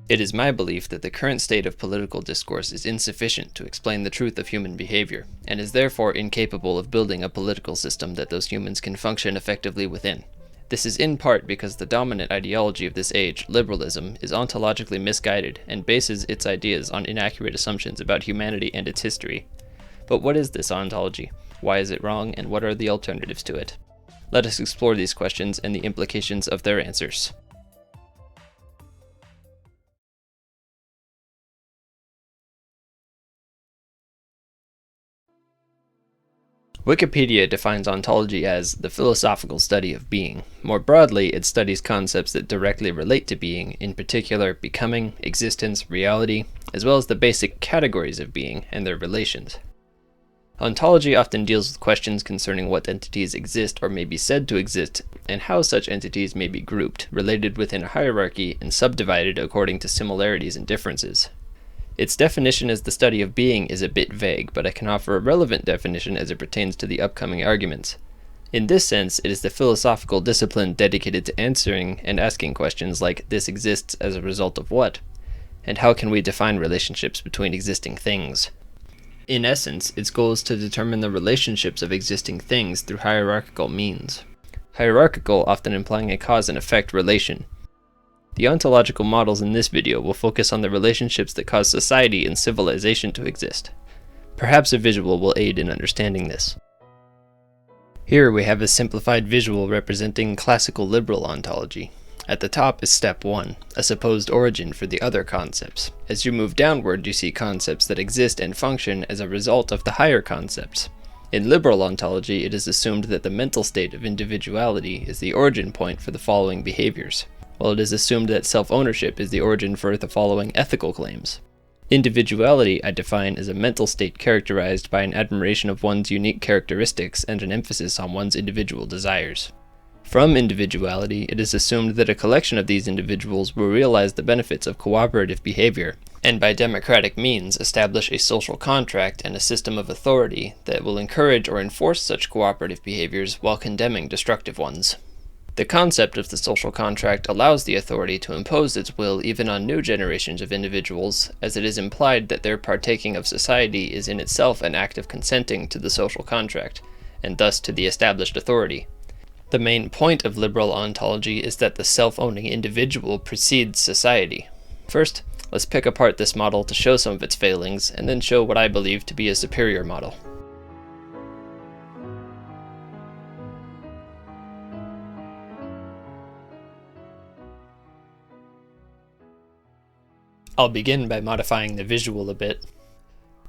It is my belief that the current state of political discourse is insufficient to explain the truth of human behavior, and is therefore incapable of building a political system that those humans can function effectively within. This is in part because the dominant ideology of this age, liberalism, is ontologically misguided and bases its ideas on inaccurate assumptions about humanity and its history. But what is this ontology? Why is it wrong, and what are the alternatives to it? Let us explore these questions and the implications of their answers. Wikipedia defines ontology as the philosophical study of being. More broadly, it studies concepts that directly relate to being, in particular becoming, existence, reality, as well as the basic categories of being and their relations. Ontology often deals with questions concerning what entities exist or may be said to exist, and how such entities may be grouped, related within a hierarchy, and subdivided according to similarities and differences. Its definition as the study of being is a bit vague, but I can offer a relevant definition as it pertains to the upcoming arguments. In this sense, it is the philosophical discipline dedicated to answering and asking questions like, this exists as a result of what? And how can we define relationships between existing things? In essence, its goal is to determine the relationships of existing things through hierarchical means. Hierarchical often implying a cause and effect relation. The ontological models in this video will focus on the relationships that cause society and civilization to exist. Perhaps a visual will aid in understanding this. Here we have a simplified visual representing classical liberal ontology. At the top is step 1, a supposed origin for the other concepts. As you move downward, you see concepts that exist and function as a result of the higher concepts. In liberal ontology, it is assumed that the mental state of individuality is the origin point for the following behaviors, while it is assumed that self-ownership is the origin for the following ethical claims. Individuality I define as a mental state characterized by an admiration of one's unique characteristics and an emphasis on one's individual desires. From individuality, it is assumed that a collection of these individuals will realize the benefits of cooperative behavior, and by democratic means establish a social contract and a system of authority that will encourage or enforce such cooperative behaviors while condemning destructive ones. The concept of the social contract allows the authority to impose its will even on new generations of individuals, as it is implied that their partaking of society is in itself an act of consenting to the social contract, and thus to the established authority. The main point of liberal ontology is that the self-owning individual precedes society. First, let's pick apart this model to show some of its failings, and then show what I believe to be a superior model. I'll begin by modifying the visual a bit.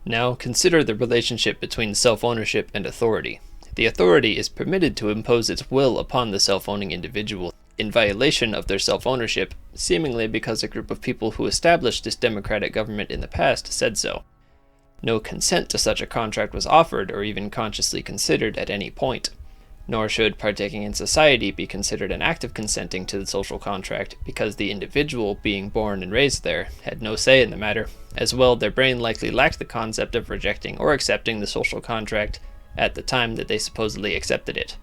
Now, consider the relationship between self-ownership and authority. The authority is permitted to impose its will upon the self-owning individual in violation of their self-ownership, seemingly because a group of people who established this democratic government in the past said so. No consent to such a contract was offered or even consciously considered at any point. Nor should partaking in society be considered an act of consenting to the social contract, because the individual, being born and raised there, had no say in the matter. As well, their brain likely lacked the concept of rejecting or accepting the social contract at the time that they supposedly accepted it.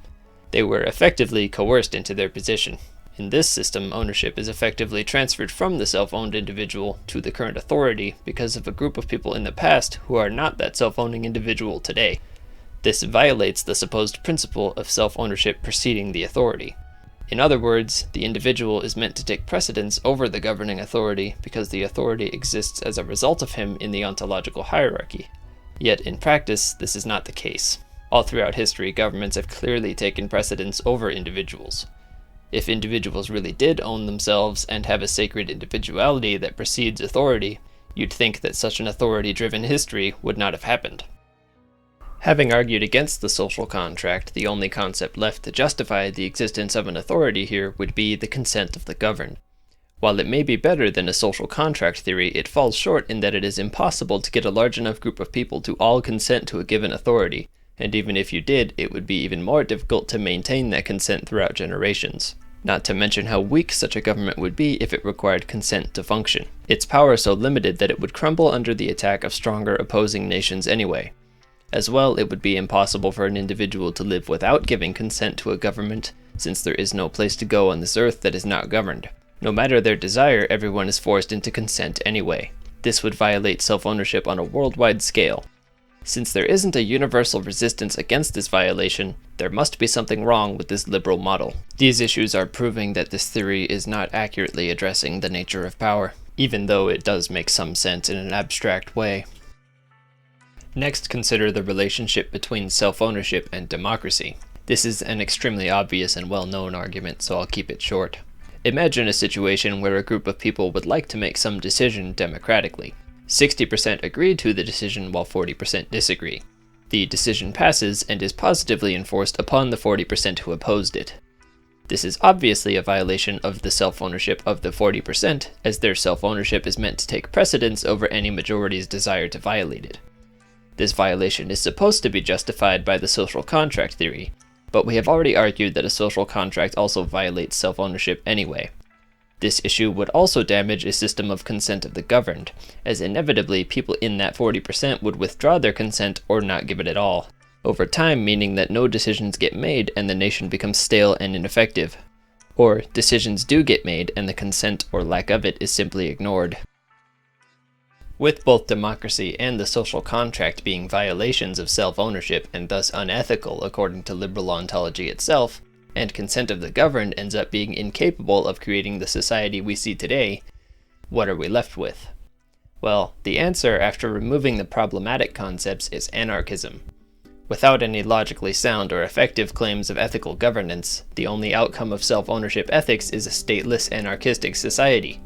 They were effectively coerced into their position. In this system, ownership is effectively transferred from the self-owned individual to the current authority because of a group of people in the past who are not that self-owning individual today. This violates the supposed principle of self-ownership preceding the authority. In other words, the individual is meant to take precedence over the governing authority because the authority exists as a result of him in the ontological hierarchy. Yet in practice, this is not the case. All throughout history, governments have clearly taken precedence over individuals. If individuals really did own themselves and have a sacred individuality that precedes authority, you'd think that such an authority-driven history would not have happened. Having argued against the social contract, the only concept left to justify the existence of an authority here would be the consent of the governed. While it may be better than a social contract theory, it falls short in that it is impossible to get a large enough group of people to all consent to a given authority, and even if you did, it would be even more difficult to maintain that consent throughout generations. Not to mention how weak such a government would be if it required consent to function. Its power so limited that it would crumble under the attack of stronger opposing nations anyway. As well, it would be impossible for an individual to live without giving consent to a government, since there is no place to go on this earth that is not governed. No matter their desire, everyone is forced into consent anyway. This would violate self-ownership on a worldwide scale. Since there isn't a universal resistance against this violation, there must be something wrong with this liberal model. These issues are proving that this theory is not accurately addressing the nature of power, even though it does make some sense in an abstract way. Next, consider the relationship between self-ownership and democracy. This is an extremely obvious and well-known argument, so I'll keep it short. Imagine a situation where a group of people would like to make some decision democratically. 60% agree to the decision while 40% disagree. The decision passes and is positively enforced upon the 40% who opposed it. This is obviously a violation of the self-ownership of the 40%, as their self-ownership is meant to take precedence over any majority's desire to violate it. This violation is supposed to be justified by the social contract theory, but we have already argued that a social contract also violates self-ownership anyway. This issue would also damage a system of consent of the governed, as inevitably people in that 40% would withdraw their consent or not give it at all, over time meaning that no decisions get made and the nation becomes stale and ineffective. Or decisions do get made and the consent or lack of it is simply ignored. With both democracy and the social contract being violations of self-ownership and thus unethical according to liberal ontology itself, and consent of the governed ends up being incapable of creating the society we see today, what are we left with? Well, the answer after removing the problematic concepts is anarchism. Without any logically sound or effective claims of ethical governance, the only outcome of self-ownership ethics is a stateless anarchistic society.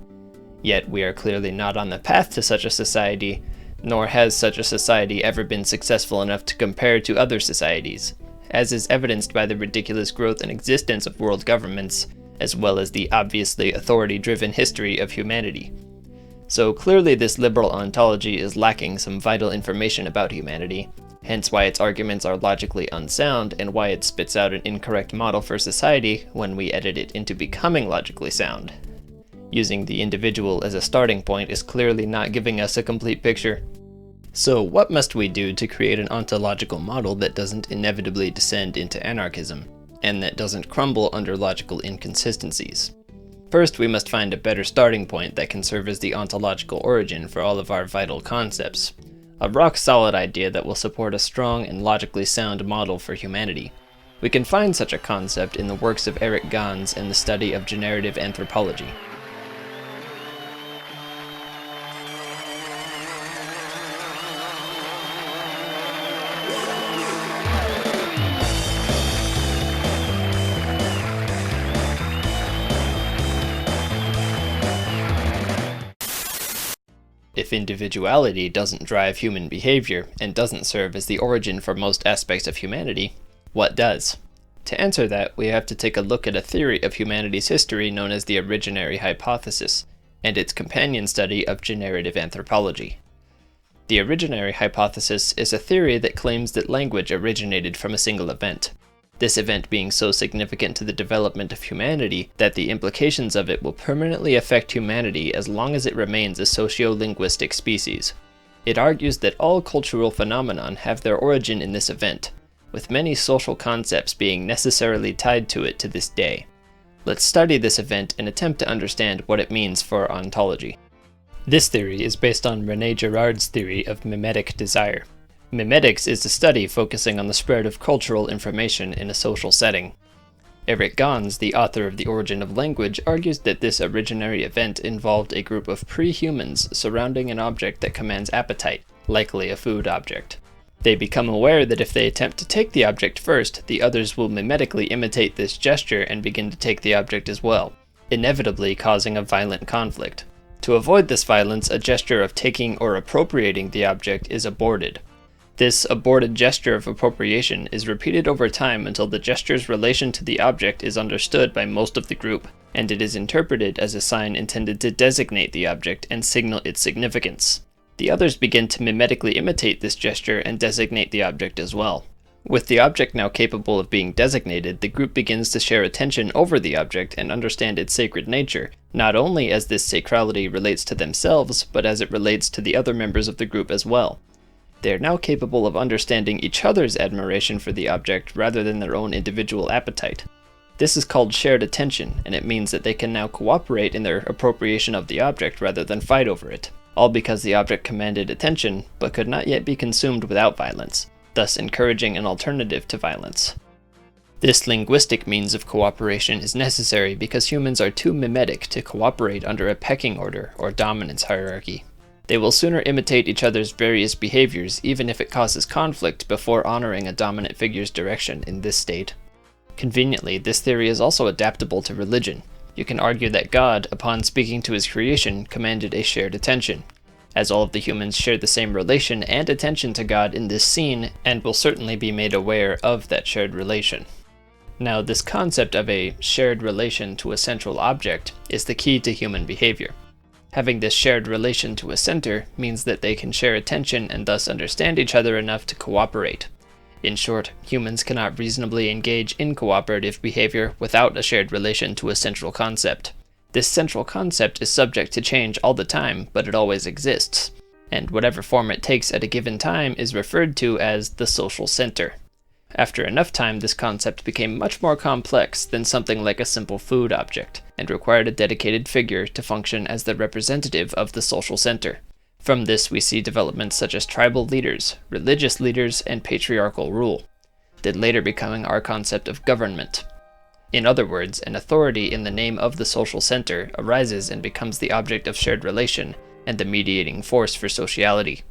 Yet we are clearly not on the path to such a society, nor has such a society ever been successful enough to compare to other societies, as is evidenced by the ridiculous growth and existence of world governments, as well as the obviously authority-driven history of humanity. So clearly this liberal ontology is lacking some vital information about humanity, hence why its arguments are logically unsound and why it spits out an incorrect model for society when we edit it into becoming logically sound. Using the individual as a starting point is clearly not giving us a complete picture. So what must we do to create an ontological model that doesn't inevitably descend into anarchism, and that doesn't crumble under logical inconsistencies? First, we must find a better starting point that can serve as the ontological origin for all of our vital concepts. A rock-solid idea that will support a strong and logically sound model for humanity. We can find such a concept in the works of Eric Gans and the study of generative anthropology. If individuality doesn't drive human behavior and doesn't serve as the origin for most aspects of humanity, what does? To answer that, we have to take a look at a theory of humanity's history known as the originary hypothesis, and its companion study of generative anthropology. The originary hypothesis is a theory that claims that language originated from a single event, this event being so significant to the development of humanity that the implications of it will permanently affect humanity as long as it remains a socio-linguistic species. It argues that all cultural phenomena have their origin in this event, with many social concepts being necessarily tied to it to this day. Let's study this event and attempt to understand what it means for ontology. This theory is based on René Girard's theory of mimetic desire. Mimetics is a study focusing on the spread of cultural information in a social setting. Eric Gans, the author of The Origin of Language, argues that this originary event involved a group of pre-humans surrounding an object that commands appetite, likely a food object. They become aware that if they attempt to take the object first, the others will mimetically imitate this gesture and begin to take the object as well, inevitably causing a violent conflict. To avoid this violence, a gesture of taking or appropriating the object is aborted. This aborted gesture of appropriation is repeated over time until the gesture's relation to the object is understood by most of the group, and it is interpreted as a sign intended to designate the object and signal its significance. The others begin to mimetically imitate this gesture and designate the object as well. With the object now capable of being designated, the group begins to share attention over the object and understand its sacred nature, not only as this sacrality relates to themselves, but as it relates to the other members of the group as well. They are now capable of understanding each other's admiration for the object rather than their own individual appetite. This is called shared attention, and it means that they can now cooperate in their appropriation of the object rather than fight over it, all because the object commanded attention but could not yet be consumed without violence, thus encouraging an alternative to violence. This linguistic means of cooperation is necessary because humans are too mimetic to cooperate under a pecking order or dominance hierarchy. They will sooner imitate each other's various behaviors even if it causes conflict before honoring a dominant figure's direction in this state. Conveniently, this theory is also adaptable to religion. You can argue that God, upon speaking to his creation, commanded a shared attention, as all of the humans share the same relation and attention to God in this scene and will certainly be made aware of that shared relation. Now, this concept of a shared relation to a central object is the key to human behavior. Having this shared relation to a center means that they can share attention and thus understand each other enough to cooperate. In short, humans cannot reasonably engage in cooperative behavior without a shared relation to a central concept. This central concept is subject to change all the time, but it always exists, and whatever form it takes at a given time is referred to as the social center. After enough time, this concept became much more complex than something like a simple food object, and required a dedicated figure to function as the representative of the social center. From this we see developments such as tribal leaders, religious leaders, and patriarchal rule, then later becoming our concept of government. In other words, an authority in the name of the social center arises and becomes the object of shared relation and the mediating force for sociality.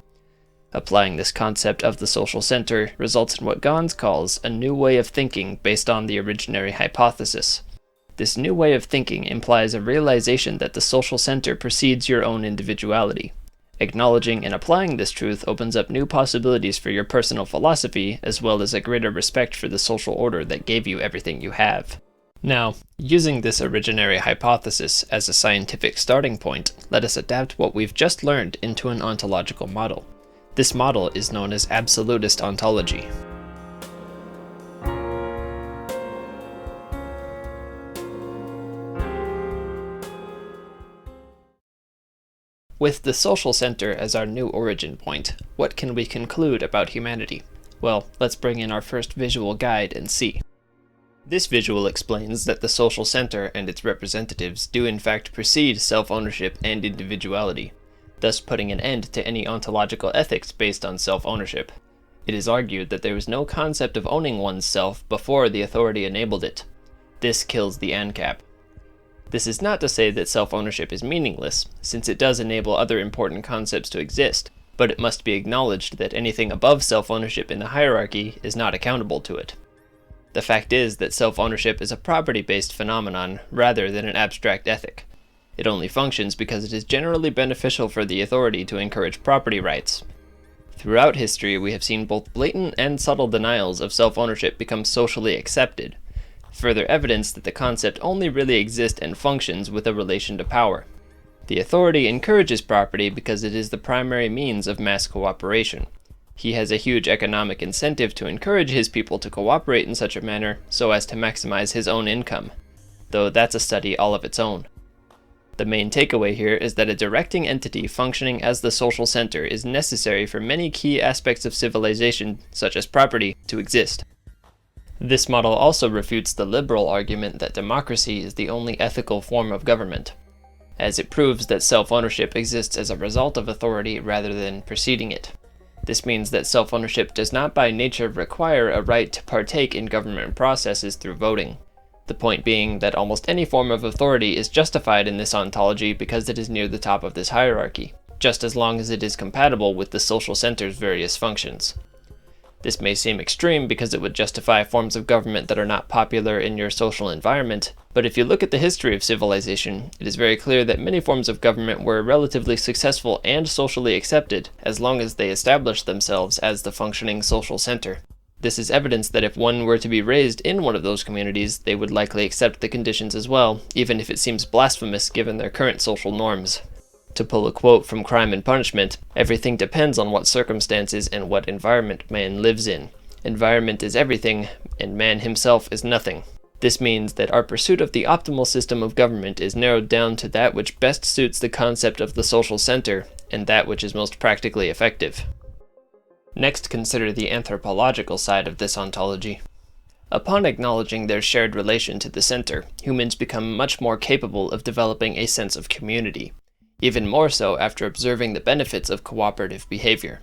Applying this concept of the social center results in what Gans calls a new way of thinking based on the originary hypothesis. This new way of thinking implies a realization that the social center precedes your own individuality. Acknowledging and applying this truth opens up new possibilities for your personal philosophy, as well as a greater respect for the social order that gave you everything you have. Now, using this originary hypothesis as a scientific starting point, let us adapt what we've just learned into an ontological model. This model is known as absolutist ontology. With the social center as our new origin point, what can we conclude about humanity? Well, let's bring in our first visual guide and see. This visual explains that the social center and its representatives do in fact precede self-ownership and individuality, thus putting an end to any ontological ethics based on self-ownership. It is argued that there was no concept of owning one's self before the authority enabled it. This kills the ANCAP. This is not to say that self-ownership is meaningless, since it does enable other important concepts to exist, but it must be acknowledged that anything above self-ownership in the hierarchy is not accountable to it. The fact is that self-ownership is a property-based phenomenon rather than an abstract ethic. It only functions because it is generally beneficial for the authority to encourage property rights. Throughout history, we have seen both blatant and subtle denials of self-ownership become socially accepted, further evidence that the concept only really exists and functions with a relation to power. The authority encourages property because it is the primary means of mass cooperation. He has a huge economic incentive to encourage his people to cooperate in such a manner so as to maximize his own income, though that's a study all of its own. The main takeaway here is that a directing entity functioning as the social center is necessary for many key aspects of civilization, such as property, to exist. This model also refutes the liberal argument that democracy is the only ethical form of government, as it proves that self-ownership exists as a result of authority rather than preceding it. This means that self-ownership does not by nature require a right to partake in government processes through voting. The point being that almost any form of authority is justified in this ontology because it is near the top of this hierarchy, just as long as it is compatible with the social center's various functions. This may seem extreme because it would justify forms of government that are not popular in your social environment, but if you look at the history of civilization, it is very clear that many forms of government were relatively successful and socially accepted as long as they established themselves as the functioning social center. This is evidence that if one were to be raised in one of those communities, they would likely accept the conditions as well, even if it seems blasphemous given their current social norms. To pull a quote from Crime and Punishment, everything depends on what circumstances and what environment man lives in. Environment is everything, and man himself is nothing. This means that our pursuit of the optimal system of government is narrowed down to that which best suits the concept of the social center, and that which is most practically effective. Next, consider the anthropological side of this ontology. Upon acknowledging their shared relation to the center, humans become much more capable of developing a sense of community, even more so after observing the benefits of cooperative behavior.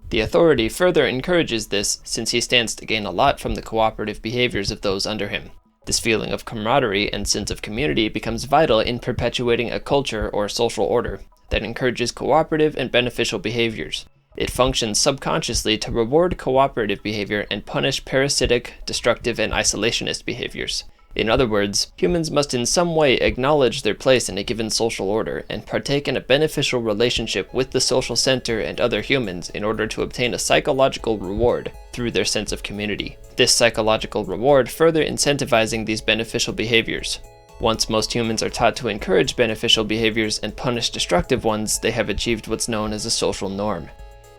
The authority further encourages this since he stands to gain a lot from the cooperative behaviors of those under him. This feeling of camaraderie and sense of community becomes vital in perpetuating a culture or social order that encourages cooperative and beneficial behaviors. It functions subconsciously to reward cooperative behavior and punish parasitic, destructive, and isolationist behaviors. In other words, humans must in some way acknowledge their place in a given social order and partake in a beneficial relationship with the social center and other humans in order to obtain a psychological reward through their sense of community. This psychological reward further incentivizing these beneficial behaviors. Once most humans are taught to encourage beneficial behaviors and punish destructive ones, they have achieved what's known as a social norm.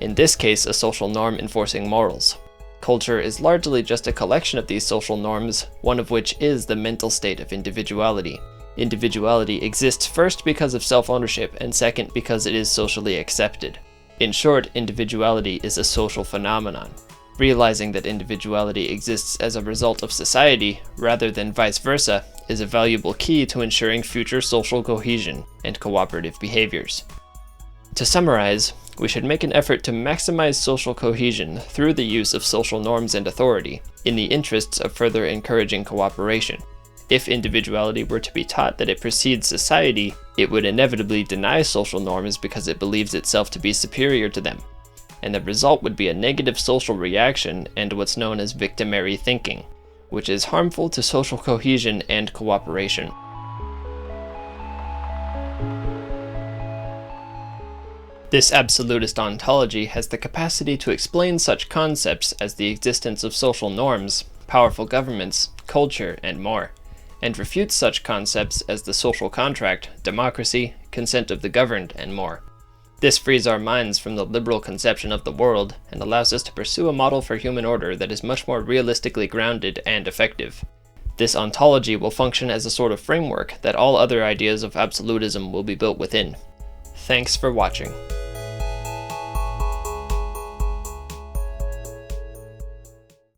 In this case, a social norm enforcing morals. Culture is largely just a collection of these social norms, one of which is the mental state of individuality. Individuality exists first because of self-ownership, and second because it is socially accepted. In short, individuality is a social phenomenon. Realizing that individuality exists as a result of society, rather than vice versa, is a valuable key to ensuring future social cohesion and cooperative behaviors. To summarize, we should make an effort to maximize social cohesion through the use of social norms and authority, in the interests of further encouraging cooperation. If individuality were to be taught that it precedes society, it would inevitably deny social norms because it believes itself to be superior to them, and the result would be a negative social reaction and what's known as victimary thinking, which is harmful to social cohesion and cooperation. This absolutist ontology has the capacity to explain such concepts as the existence of social norms, powerful governments, culture, and more, and refutes such concepts as the social contract, democracy, consent of the governed, and more. This frees our minds from the liberal conception of the world and allows us to pursue a model for human order that is much more realistically grounded and effective. This ontology will function as a sort of framework that all other ideas of absolutism will be built within. Thanks for watching.